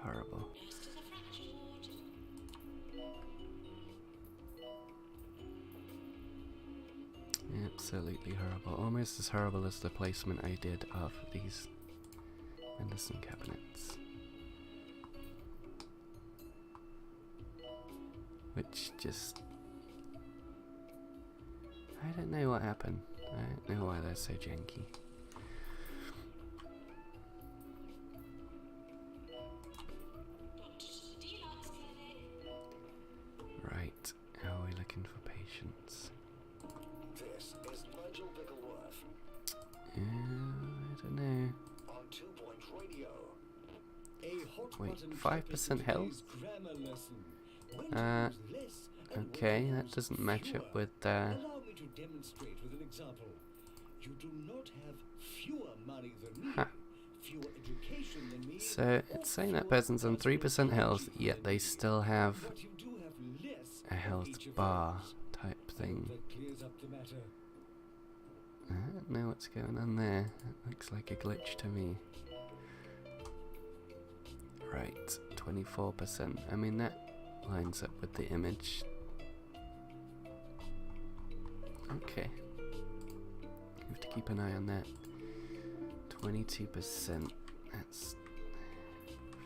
Horrible. Absolutely horrible. Almost as horrible as the placement I did of these medicine cabinets. Which just... I don't know what happened. I don't know why they're so janky. Right, how are we looking for patients? This is Nigel Bickleworth I don't know. on 2 Point Radio. A hot Wait, button 5% topic for health? today's grammar lesson. When to use less and Okay, when to that use doesn't match fewer. up with Allow me to demonstrate with an example. You do not have fewer money than me, Huh. fewer education than me. So it's saying that person's on 3% health, yet they still have But you do have less a of health each of bar those. type I hope thing. that clears up the matter. I don't know what's going on there. It looks like a glitch to me. Right, 24%. I mean, that lines up with the image. Okay. You have to keep an eye on that. 22%. That's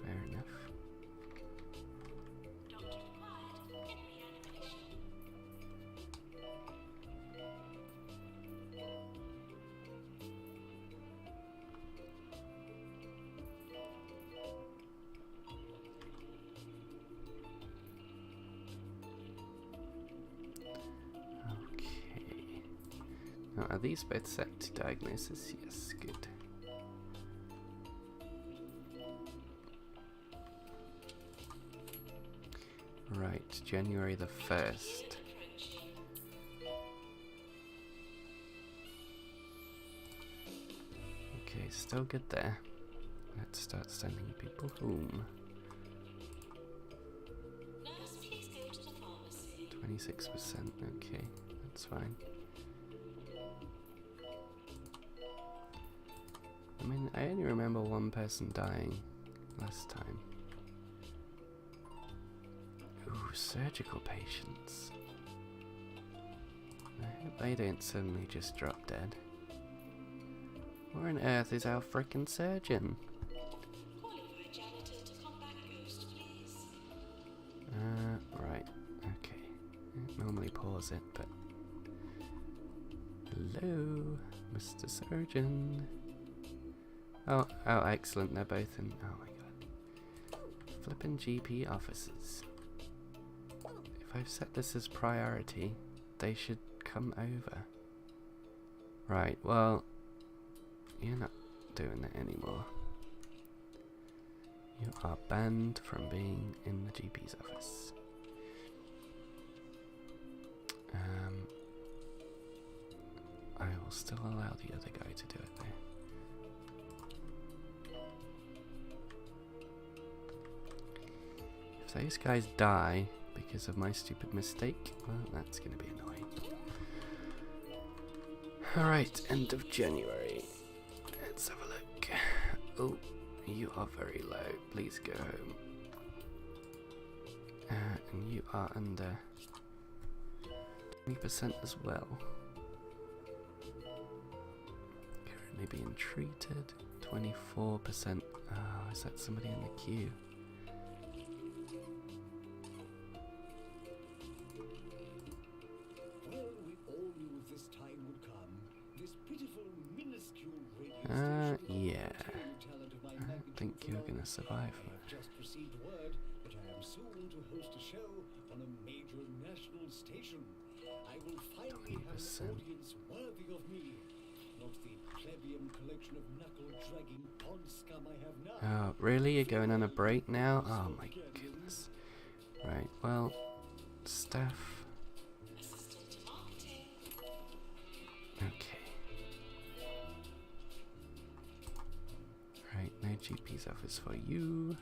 fair enough. Doctor required in reanimation. Okay. Now, are these both set to diagnosis? Yes, good. Right, January the 1st. Okay, still good there. Let's start sending people home. Nurse, please go to the pharmacy. 26%, okay, that's fine. I mean, I only remember one person dying last time. Ooh, surgical patients. I hope they don't suddenly just drop dead. Where on earth is our frickin' surgeon? Calling for a janitor to come back, Ghost, please. Right, okay. I normally pause it, but... Hello, Mr. Surgeon. Oh, excellent, they're both in... Oh my god. Flippin' GP offices. If I've set this as priority, they should come over. Right, well... You're not doing that anymore. You are banned from being in the GP's office. I will still allow the other guy to do it though. If those guys die because of my stupid mistake, well, that's going to be annoying. Alright, end of January. Let's have a look. Oh, you are very low. Please go home. And you are under 20% as well. Currently being treated. 24%. Oh, is that somebody in the queue? Well, we all knew this time would come. This pitiful, minuscule radio station. Yeah. Talent of my I don't magnitude think you're alone. gonna survive. I have just received word that I am soon to host a show on a major national station. I will finally have an 20%. audience worthy of me. Not the plebeian collection of knuckle-dragging pond scum I have now. Oh, really? You're going on a break now? Oh my goodness. Right, well, staff. Assistant to marketing. Okay. Right, no GP's office for you.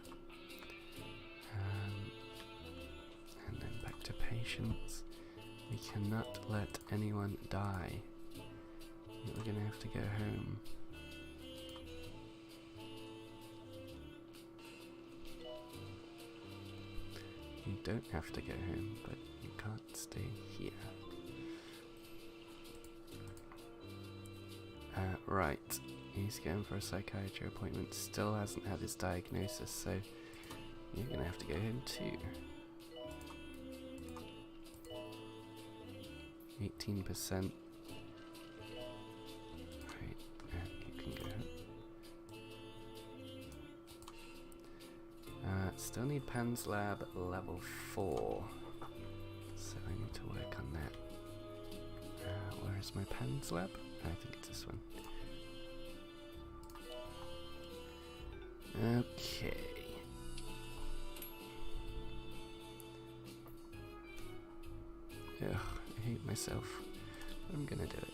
And then back to patients. We cannot let anyone die. We're gonna have to go home. You don't have to go home, but you can't stay here. Right, he's going for a psychiatry appointment, still hasn't had his diagnosis, so you're gonna have to go home too. 18%. Right, you can go home. Still need Pan's Lab level 4, so I need to work on that. Where is my Pan's Lab? I think it's this one. Okay. Ugh, I hate myself, but I'm gonna do it.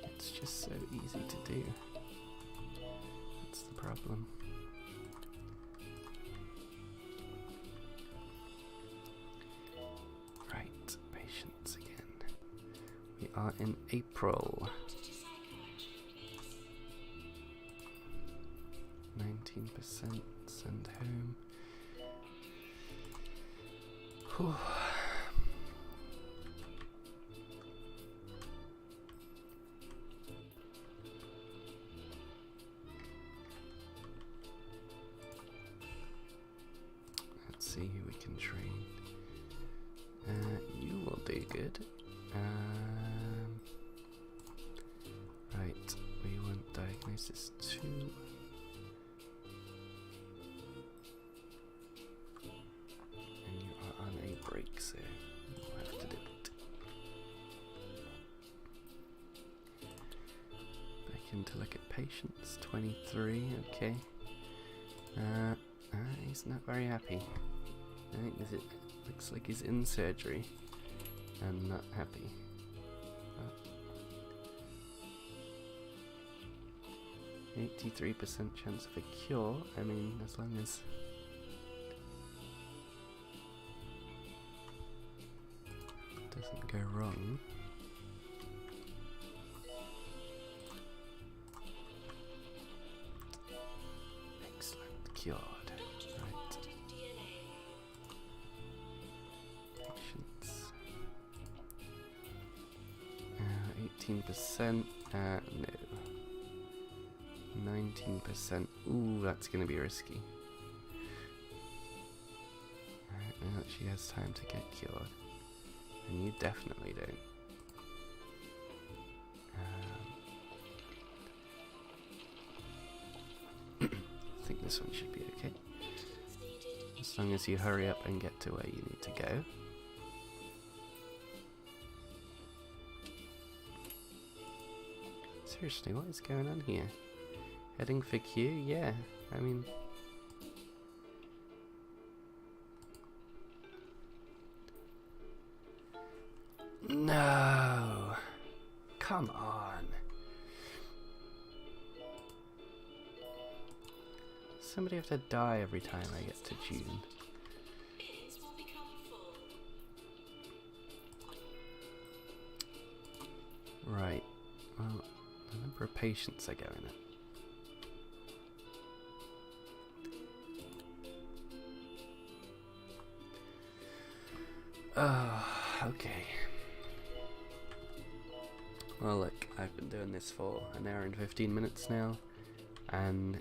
It's just so easy to do. That's the problem. Right, patience again. We are in April. 19%, send home. Whew. Let's see who we can train. You will do good. Right, we want diagnosis 2. And you are on a break, so you'll have to do it. Back in to look at patients. 23, okay. He's not very happy. I think it looks like he's in surgery and not happy. 83% chance of a cure. I mean, as long as it doesn't go wrong. Excellent, cured. Right. Patients. 18%. No. 19%. Ooh, that's gonna be risky. Alright, now that she has time to get cured. And you definitely don't. I think this one should be okay. As long as you hurry up and get to where you need to go. Seriously, what is going on here? Heading for Q? Yeah, I mean... No! Come on! Somebody have to die every time I get to June. Bins will become full. Right, well, the number of patients are going up. Oh, okay. Well, look, I've been doing this for an hour and 15 minutes now, and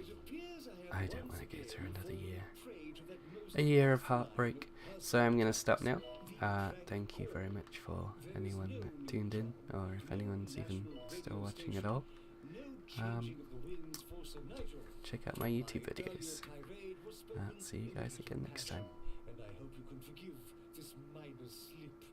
I don't want to go through another year. A year of heartbreak. So I'm going to stop now. Thank you very much for anyone that tuned in, or if anyone's even still watching at all. Check out my YouTube videos. See you guys again next time. And I hope you can forgive this minor slip.